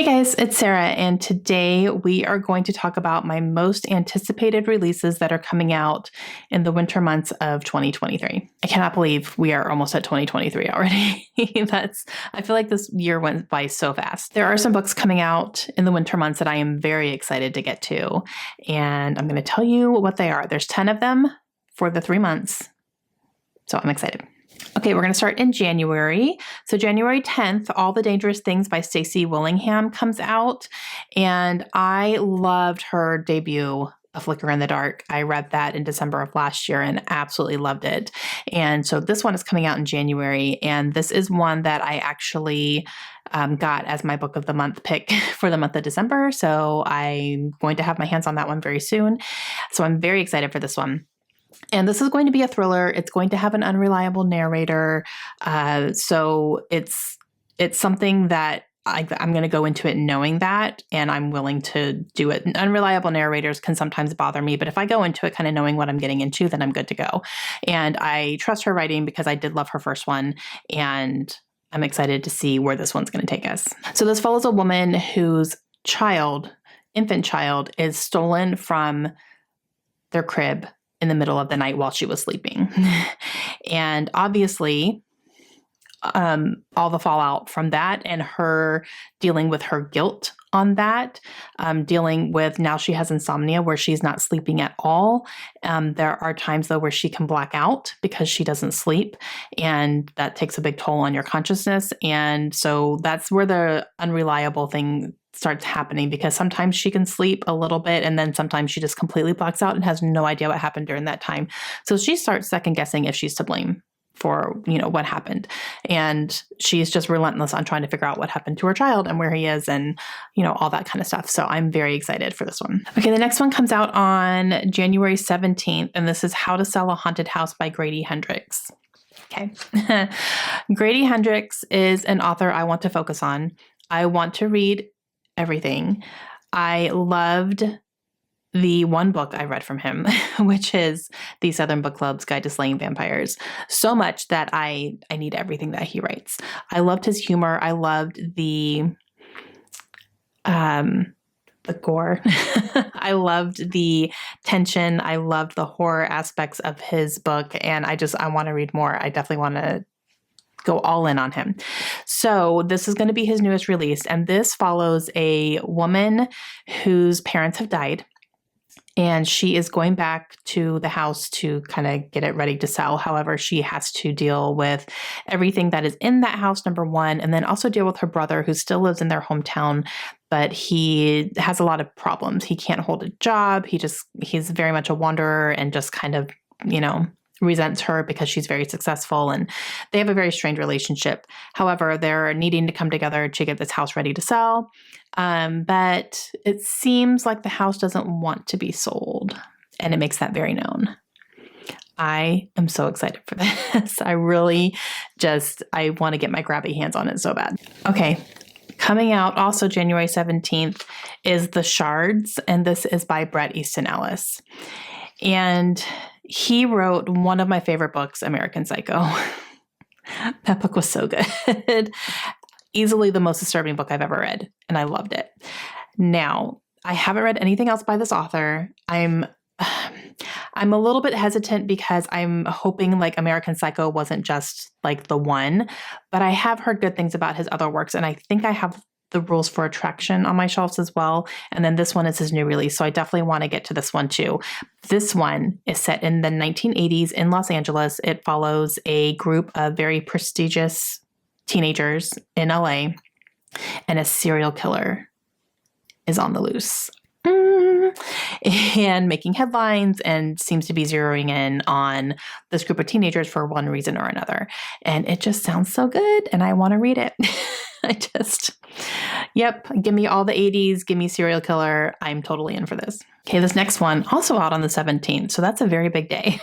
Hey guys, it's Sarah, and today we are going to talk about my most anticipated releases that are coming out in the winter months of 2023. I cannot believe we are almost at 2023 already. I feel like this year went by so fast. There are some books coming out in the winter months that I am very excited to get to, and I'm going to tell you what they are. There's 10 of them for the 3 months, so I'm excited. Okay, we're going to start in January. So January 10th, All the Dangerous Things by Stacey Willingham comes out, and I loved her debut, A Flicker in the Dark. I read that in December of last year and absolutely loved it. And so this one is coming out in January, and this is one that I actually got as my book of the month pick for the month of December. So I'm going to have my hands on that one very soon. So I'm very excited for this one. And this is going to be a thriller. It's going to have an unreliable narrator. So it's something that I'm going to go into it knowing that, and I'm willing to do it. Unreliable narrators can sometimes bother me, but if I go into it kind of knowing what I'm getting into, then I'm good to go. And I trust her writing because I did love her first one, and I'm excited to see where this one's going to take us. So this follows a woman whose infant child, is stolen from their crib in the middle of the night while she was sleeping. And obviously, all the fallout from that and her dealing with her guilt on that, dealing with now she has insomnia where she's not sleeping at all. There are times though where she can black out because she doesn't sleep, and that takes a big toll on your consciousness. And so that's where the unreliable thing starts happening, because sometimes she can sleep a little bit and then sometimes she just completely blacks out and has no idea what happened during that time. So she starts second guessing if she's to blame for, what happened. And she's just relentless on trying to figure out what happened to her child and where he is and, all that kind of stuff. So I'm very excited for this one. Okay, the next one comes out on January 17th, and this is How to Sell a Haunted House by Grady Hendrix. Okay. Grady Hendrix is an author I want to focus on. I want to read everything. I loved the one book I read from him, which is The Southern Book Club's Guide to Slaying Vampires, so much that I need everything that he writes. I loved his humor. I loved the gore. I loved the tension. I loved the horror aspects of his book, and I want to read more. I definitely want to go all in on him. So this is going to be his newest release, and this follows a woman whose parents have died, and she is going back to the house to kind of get it ready to sell. However, she has to deal with everything that is in that house, number one, and then also deal with her brother who still lives in their hometown, but he has a lot of problems. He can't hold a job. He's very much a wanderer and just kind of, resents her because she's very successful, and they have a very strained relationship. However, they're needing to come together to get this house ready to sell. But it seems like the house doesn't want to be sold, and it makes that very known. I am so excited for this. I want to get my grabby hands on it so bad. Okay. Coming out also January 17th is The Shards, and this is by Bret Easton Ellis. And he wrote one of my favorite books, American Psycho. That book was so good. Easily the most disturbing book I've ever read, and I loved it. Now, I haven't read anything else by this author. I'm a little bit hesitant because I'm hoping like American Psycho wasn't just like the one, but I have heard good things about his other works, and I think I have The Rules for Attraction on my shelves as well. And then this one is his new release. So I definitely want to get to this one too. This one is set in the 1980s in Los Angeles. It follows a group of very prestigious teenagers in LA, and a serial killer is on the loose and making headlines, and seems to be zeroing in on this group of teenagers for one reason or another. And it just sounds so good, and I want to read it. Give me all the 80s, give me serial killer. I'm totally in for this. Okay, this next one, also out on the 17th, so that's a very big day,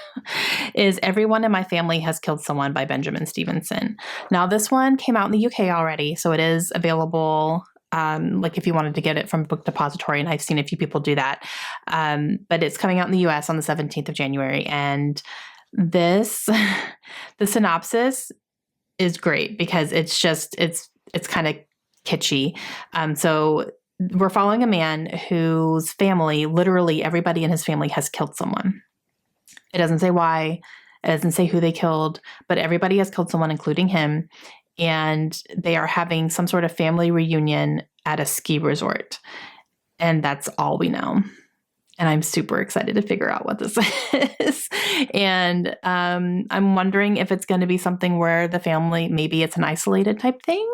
is Everyone in My Family Has Killed Someone by Benjamin Stevenson. Now, this one came out in the UK already, so it is available like if you wanted to get it from Book Depository, and I've seen a few people do that. But it's coming out in the US on the 17th of January. And the synopsis is great because it's kind of kitschy. So we're following a man whose family, literally everybody in his family has killed someone. It doesn't say why. It doesn't say who they killed, but everybody has killed someone, including him. And they are having some sort of family reunion at a ski resort. And that's all we know. And I'm super excited to figure out what this is. And I'm wondering if it's going to be something where the family, maybe it's an isolated type thing.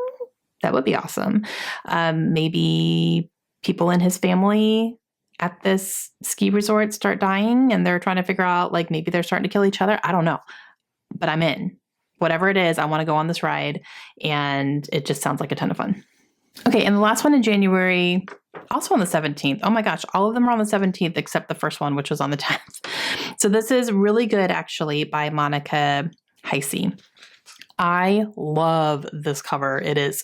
That would be awesome. Maybe people in his family at this ski resort start dying and they're trying to figure out, like, maybe they're starting to kill each other. I don't know, but I'm in. Whatever it is, I want to go on this ride, and it just sounds like a ton of fun. Okay, and the last one in January, also on the 17th. Oh my gosh, all of them are on the 17th except the first one, which was on the 10th. So this is Really Good, actually, by Monica Heisey. I love this cover. It is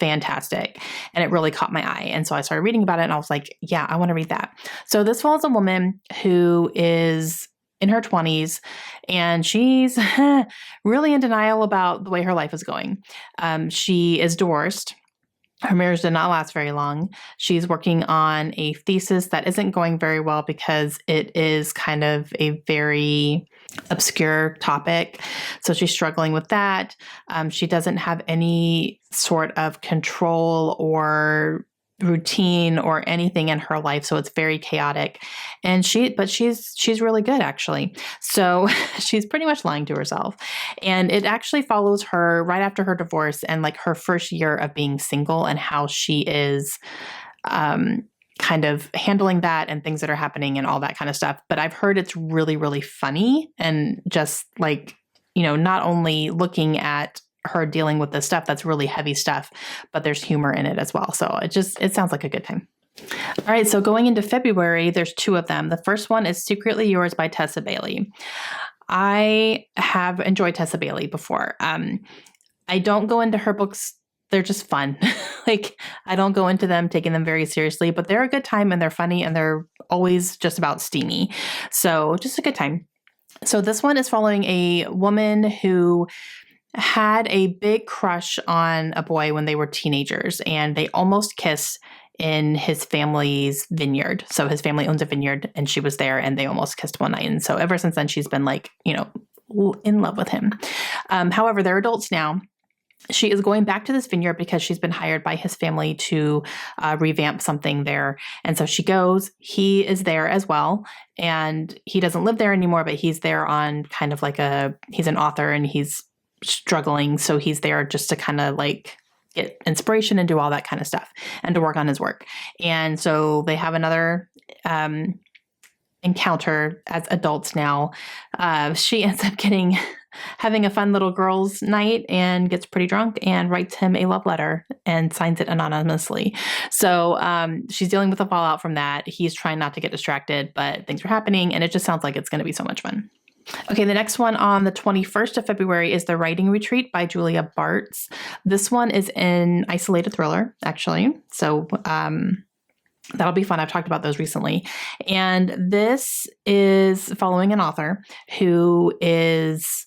fantastic, and it really caught my eye. And so I started reading about it, and I was like, yeah, I want to read that. So this follows a woman who is in her 20s, and she's really in denial about the way her life is going. She is divorced. Her marriage did not last very long. She's working on a thesis that isn't going very well because it is kind of a very obscure topic. So she's struggling with that. She doesn't have any sort of control or routine or anything in her life. So it's very chaotic. And she's really good, actually. So she's pretty much lying to herself. And it actually follows her right after her divorce and like her first year of being single and how she is kind of handling that and things that are happening and all that kind of stuff. But I've heard it's really, really funny, and just like, not only looking at her dealing with this stuff that's really heavy stuff, but there's humor in it as well. So it sounds like a good time. All right, so going into February, there's two of them. The first one is Secretly Yours by Tessa Bailey. I have enjoyed Tessa Bailey before. I don't go into her books. They're just fun. Like, I don't go into them taking them very seriously, but they're a good time and they're funny and they're always just about steamy. So just a good time. So this one is following a woman who had a big crush on a boy when they were teenagers, and they almost kissed in his family's vineyard. So his family owns a vineyard, and she was there, and they almost kissed one night. And so ever since then, she's been like, in love with him. However, they're adults now. She is going back to this vineyard because she's been hired by his family to revamp something there. And so she goes. He is there as well. And he doesn't live there anymore, but he's there on kind of like he's an author and he's struggling. So he's there just to kind of like get inspiration and do all that kind of stuff and to work on his work. And so they have another encounter as adults now. She ends up having a fun little girls' night and gets pretty drunk and writes him a love letter and signs it anonymously. So she's dealing with the fallout from that. He's trying not to get distracted, but things are happening, and it just sounds like it's going to be so much fun. Okay, the next one on the 21st of February is The Writing Retreat by Julia Bartz. This one is an isolated thriller, actually. So that'll be fun. I've talked about those recently. And this is following an author who is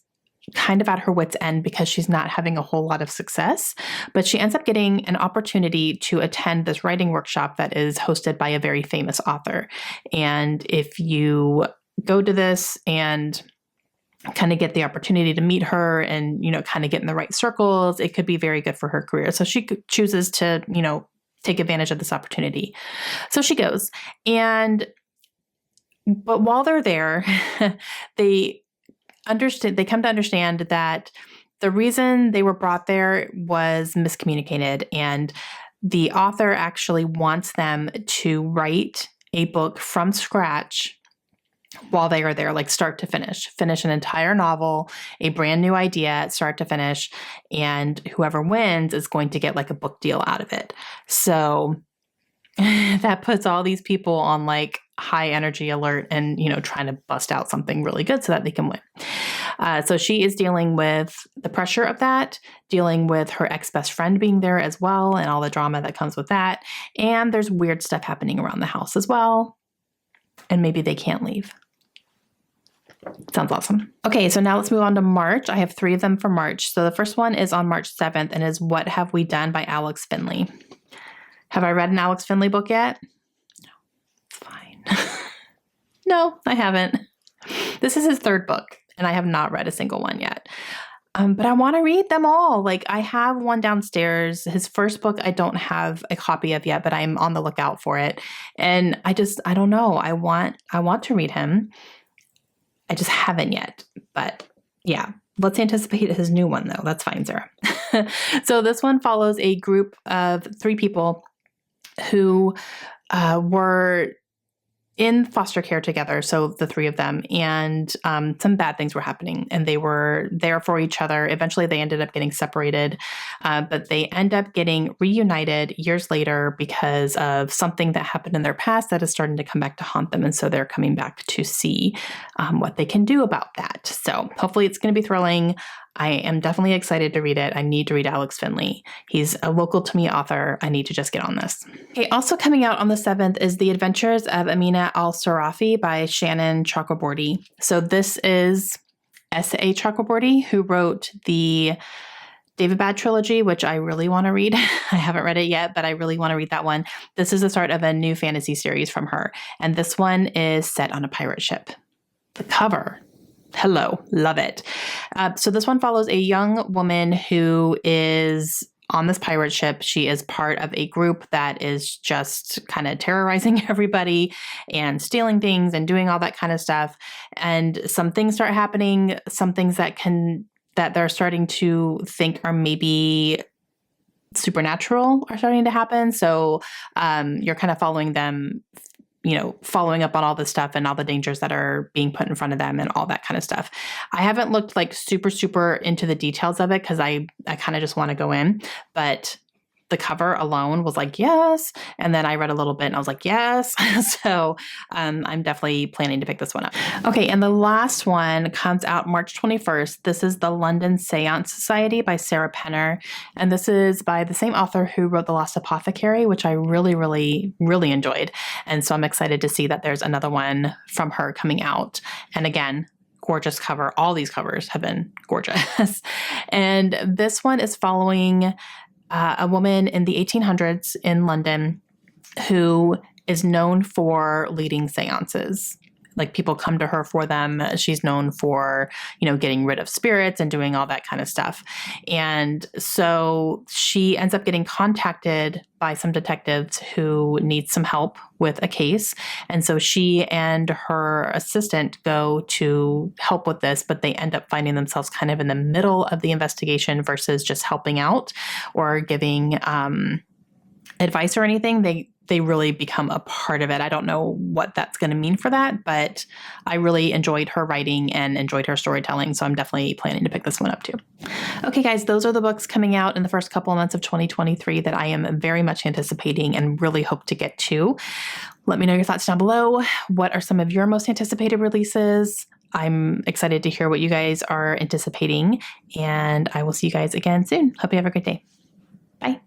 kind of at her wit's end because she's not having a whole lot of success, but she ends up getting an opportunity to attend this writing workshop that is hosted by a very famous author. And if you go to this and kind of get the opportunity to meet her and, kind of get in the right circles, it could be very good for her career. So she chooses to, take advantage of this opportunity. So she goes, but while they're there, they come to understand that the reason they were brought there was miscommunicated, and the author actually wants them to write a book from scratch while they are there, like start to finish an entire novel, a brand new idea, start to finish, and whoever wins is going to get like a book deal out of it. So that puts all these people on like high energy alert and, trying to bust out something really good so that they can win. So she is dealing with the pressure of that, dealing with her ex-best friend being there as well, and all the drama that comes with that. And there's weird stuff happening around the house as well. And maybe they can't leave. Sounds awesome. Okay, so now let's move on to March. I have 3 of them for March. So the first one is on March 7th and is What Have We Done by Alex Finley. Have I read an Alex Finley book yet? No, it's fine. No, I haven't. This is his 3rd book, and I have not read a single one yet. But I want to read them all. Like, I have one downstairs. His first book I don't have a copy of yet, but I'm on the lookout for it. And I don't know. I want to read him. I just haven't yet. But yeah, let's anticipate his new one though. That's fine, Sarah. So this one follows a group of 3 people who were in foster care together, so the 3 of them, and some bad things were happening, and they were there for each other. Eventually, they ended up getting separated, but they end up getting reunited years later because of something that happened in their past that is starting to come back to haunt them, and so they're coming back to see what they can do about that. So hopefully it's going to be thrilling. I am definitely excited to read it. I need to read Alex Finley. He's a local to me author. I need to just get on this. Okay, also coming out on the 7th is The Adventures of Amina al-Sarafi by Shannon Chakraborty. So this is S.A. Chakraborty, who wrote the David Bad trilogy, which I really want to read. I haven't read it yet, but I really want to read that one. This is the start of a new fantasy series from her, and this one is set on a pirate ship. The cover. Hello, love it. So this one follows a young woman who is on this pirate ship. She is part of a group that is just kind of terrorizing everybody and stealing things and doing all that kind of stuff. And some things start happening, some things that they're starting to think are maybe supernatural are starting to happen. So you're kind of following them, following up on all the stuff and all the dangers that are being put in front of them and all that kind of stuff. I haven't looked like super into the details of it because I kind of just want to go in, but the cover alone was like, yes. And then I read a little bit and I was like, yes. So I'm definitely planning to pick this one up. Okay. And the last one comes out March 21st. This is The London Seance Society by Sarah Penner. And this is by the same author who wrote The Lost Apothecary, which I really enjoyed. And so I'm excited to see that there's another one from her coming out. And again, gorgeous cover. All these covers have been gorgeous. And this one is following a woman in the 1800s in London who is known for leading seances. Like, people come to her for them. She's known for, getting rid of spirits and doing all that kind of stuff. And so she ends up getting contacted by some detectives who need some help with a case. And so she and her assistant go to help with this, but they end up finding themselves kind of in the middle of the investigation versus just helping out or giving advice or anything. They really become a part of it. I don't know what that's going to mean for that, but I really enjoyed her writing and enjoyed her storytelling. So I'm definitely planning to pick this one up too. Okay, guys, those are the books coming out in the first couple of months of 2023 that I am very much anticipating and really hope to get to. Let me know your thoughts down below. What are some of your most anticipated releases? I'm excited to hear what you guys are anticipating, and I will see you guys again soon. Hope you have a great day. Bye.